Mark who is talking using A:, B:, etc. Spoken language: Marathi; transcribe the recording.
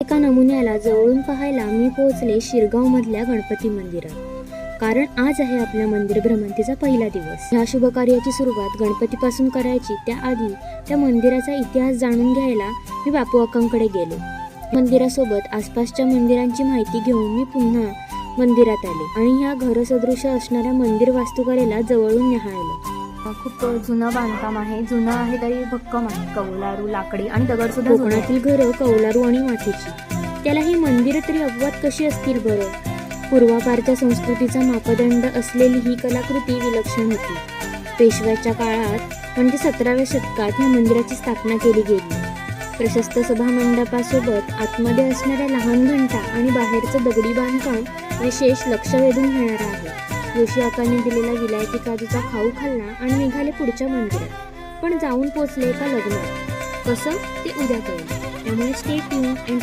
A: एका नमुन्याला जवळून पाहायला मी पोहोचले शिरगाव मधल्या गणपती मंदिरात, कारण आज आहे आपल्या मंदिर भ्रमंतीचा पहिला दिवस. ह्या शुभ कार्याची सुरुवात गणपतीपासून करायची, त्याआधी त्या मंदिराचा इतिहास जाणून घ्यायला मी बापू अक्कांकडे गेले. मंदिरासोबत आसपासच्या मंदिरांची माहिती घेऊन मी पुन्हा मंदिरात आले आणि ह्या घरसदृश असणाऱ्या मंदिर वास्तुकलेला जवळून निहाळलं.
B: खूप जुनं बांधकाम आहे, जुनं आहे तरी भक्कम आहे. कौलारू, लाकडी आणि दगड सुद्धा जुने आहेत.
A: कोकणातील घरं कौलारू आणि मातीची, त्याला ही मंदिरं तरी अपवाद कशी असतील बरं. पूर्वापारच्या संस्कृतीचा मापदंड असलेली ही कलाकृती विलक्षण होती. पेशव्याच्या काळात म्हणजे 17व्या शतकात या मंदिराची स्थापना केली गेली. प्रशस्त सभामंडपासोबत आतमध्ये असणाऱ्या लहान घंटा आणि बाहेरचं दगडी बांधकाम विशेष लक्ष वेधून घेणारं आहे. जोशी आकाने दिलेला विलायती काजूचा खाऊ खाल्ला आणि निघाले पुढच्या मंदिरात, पण जाऊन पोचले एका लग्नात. कसं ते उद्या कळेल, त्यामुळे स्टे ट्यून अँड